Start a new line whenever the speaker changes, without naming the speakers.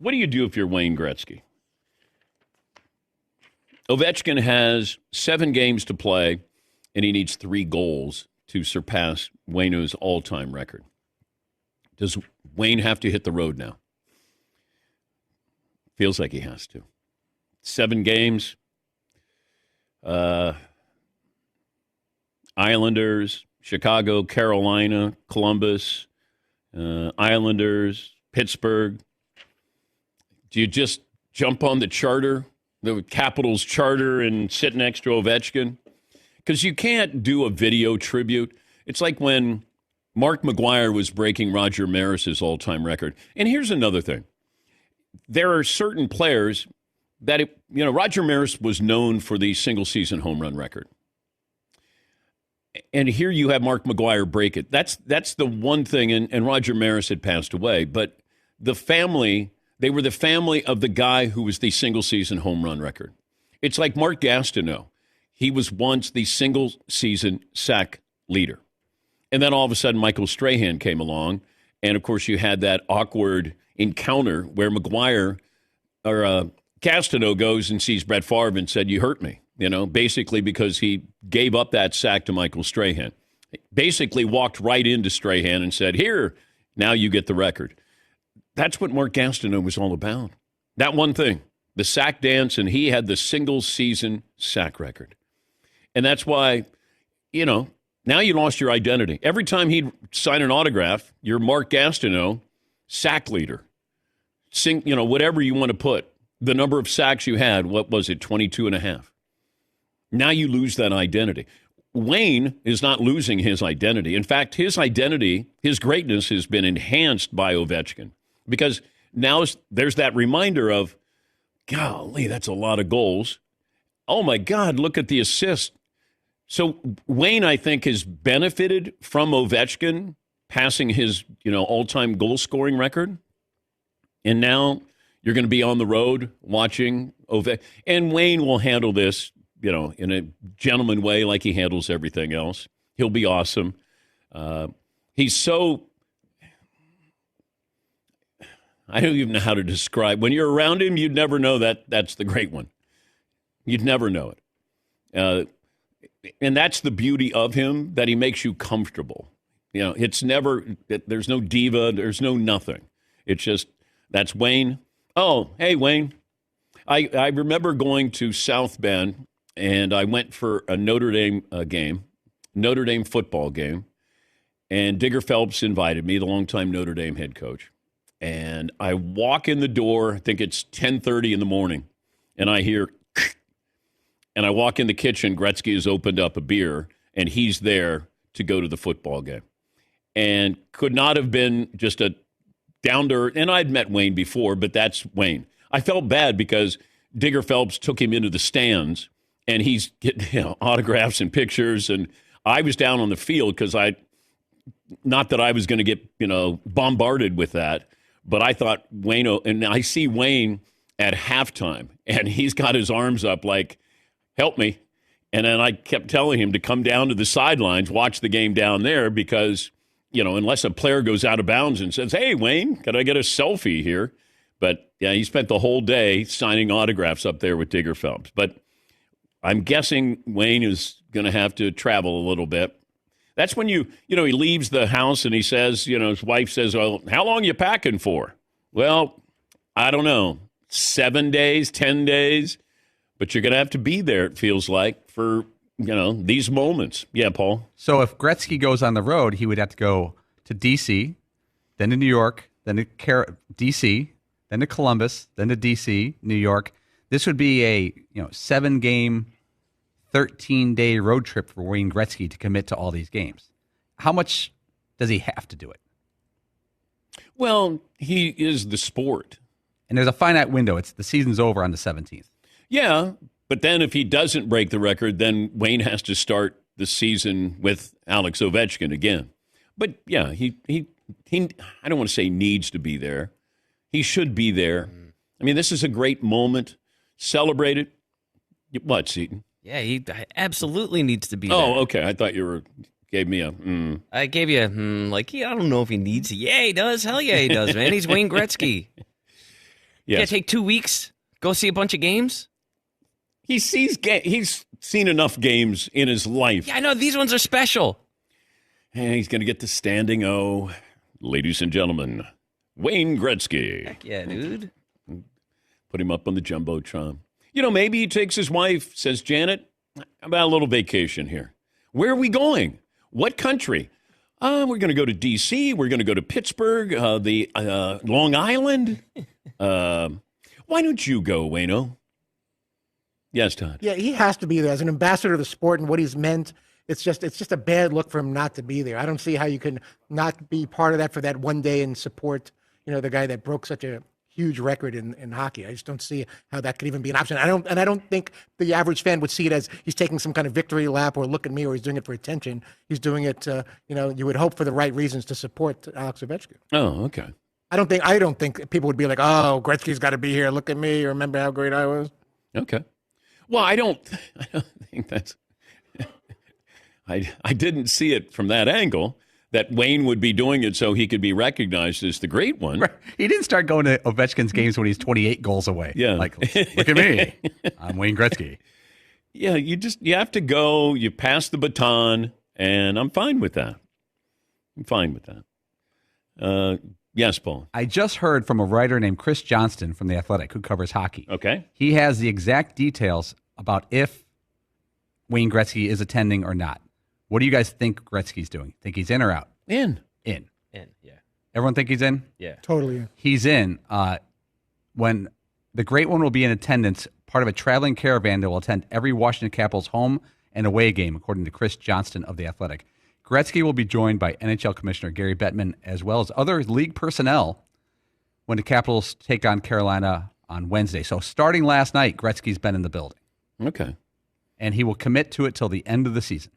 What do you do if you're Wayne Gretzky? Ovechkin has 7 games to play, and he needs 3 goals to surpass Wayno's all-time record. Does Wayne have to hit the road now? Feels like he has to. 7 games. Islanders, Chicago, Carolina, Columbus, Islanders, Pittsburgh. Do you just jump on the charter, the Capitals charter, and sit next to Ovechkin? Because you can't do a video tribute. It's like when Mark McGuire was breaking Roger Maris's all-time record. And here's another thing. There are certain players that, Roger Maris was known for the single-season home run record. And here you have Mark McGuire break it. That's the one thing, and Roger Maris had passed away. But the family, they were the family of the guy who was the single-season home run record. It's like Mark Gastineau. He was once the single-season sack leader. And then all of a sudden, Michael Strahan came along. And, of course, you had that awkward encounter where McGuire or Gastineau goes and sees Brett Favre and said, "You hurt me," basically because he gave up that sack to Michael Strahan. Basically walked right into Strahan and said, "Here, now you get the record." That's what Mark Gastineau was all about. That one thing, the sack dance, and he had the single-season sack record. And that's why, now you lost your identity. Every time he'd sign an autograph, you're Mark Gastineau, sack leader. Whatever you want to put. The number of sacks you had, what was it, 22 and a half? Now you lose that identity. Wayne is not losing his identity. In fact, his identity, his greatness has been enhanced by Ovechkin because now there's that reminder of, golly, that's a lot of goals. Oh, my God, look at the assist. So Wayne, I think, has benefited from Ovechkin passing his, all-time goal-scoring record. And now you're going to be on the road watching Ovechkin. And Wayne will handle this, in a gentleman way like he handles everything else. He'll be awesome. He's so, I don't even know how to describe. When you're around him, you'd never know that's the great one. You'd never know it. And that's the beauty of him, that he makes you comfortable. It's never, there's no diva, there's no nothing. It's just, that's Wayne. Oh, hey, Wayne. I remember going to South Bend, and I went for a Notre Dame football game, and Digger Phelps invited me, the longtime Notre Dame head coach. And I walk in the door, I think it's 10:30 in the morning, and I hear, and I walk in the kitchen, Gretzky has opened up a beer, and he's there to go to the football game. And could not have been just a down to earth, and I'd met Wayne before, but that's Wayne. I felt bad because Digger Phelps took him into the stands, and he's getting autographs and pictures, and I was down on the field because not that I was going to get bombarded with that, but I thought Wayne, and I see Wayne at halftime, and he's got his arms up like, "Help me," and then I kept telling him to come down to the sidelines, watch the game down there because, unless a player goes out of bounds and says, "Hey, Wayne, can I get a selfie here?" But, yeah, he spent the whole day signing autographs up there with Digger Phelps. But I'm guessing Wayne is going to have to travel a little bit. That's when he leaves the house and he says, his wife says, "Well, how long you packing for?" Well, I don't know, 7 days, 10 days. But you're going to have to be there, it feels like, for, these moments. Yeah, Paul?
So if Gretzky goes on the road, he would have to go to D.C., then to New York, then to D.C., then to Columbus, then to D.C., New York. This would be a 7-game, 13-day road trip for Wayne Gretzky to commit to all these games. How much does he have to do it?
Well, he is the sport.
And there's a finite window. The season's over on the 17th.
Yeah, but then if he doesn't break the record, then Wayne has to start the season with Alex Ovechkin again. But yeah, he I don't want to say needs to be there. He should be there. I mean, this is a great moment. Celebrate it. What, Seton?
Yeah, he absolutely needs to be there.
Oh, okay. I thought you gave me a
I gave you I don't know if he needs to. Yeah, he does. Hell yeah, he does, man. He's Wayne Gretzky. You
Yes.
gotta take 2 weeks, go see a bunch of games.
He's seen enough games in his life.
Yeah, I know these ones are special.
And he's going to get the standing O. Ladies and gentlemen, Wayne Gretzky.
Heck yeah, dude.
Put him up on the Jumbotron. Maybe he takes his wife, says, Janet, how about a little vacation here? Where are we going? What country? We're going to go to D.C. We're going to go to Pittsburgh, the Long Island. Why don't you go, Wayno? Yes, Todd.
Yeah, he has to be there as an ambassador of the sport and what he's meant. It's just a bad look for him not to be there. I don't see how you can not be part of that for that one day and support, the guy that broke such a huge record in hockey. I just don't see how that could even be an option. I don't think the average fan would see it as he's taking some kind of victory lap or look at me or he's doing it for attention. He's doing it, you would hope for the right reasons to support Alex Ovechkin.
Oh, okay.
I don't think people would be like, oh, Gretzky's got to be here. Look at me. Remember how great I was.
Okay. Well, I don't think that's. I didn't see it from that angle that Wayne would be doing it so he could be recognized as the great one.
Right. He didn't start going to Ovechkin's games when he's 28 goals away.
Yeah.
Like, look at me. I'm Wayne Gretzky.
Yeah, you have to go. You pass the baton, and I'm fine with that. Yes, Paul.
I just heard from a writer named Chris Johnston from The Athletic who covers hockey.
Okay.
He has the exact details about if Wayne Gretzky is attending or not. What do you guys think Gretzky's doing? Think he's in or out?
In.
In.
And yeah.
Everyone think he's in?
Yeah.
Totally.
He's in. When the Great One will be in attendance, part of a traveling caravan that will attend every Washington Capitals home and away game, according to Chris Johnston of The Athletic. Gretzky will be joined by NHL Commissioner Gary Bettman as well as other league personnel when the Capitals take on Carolina on Wednesday. So starting last night, Gretzky's been in the building.
Okay.
And he will commit to it till the end of the season.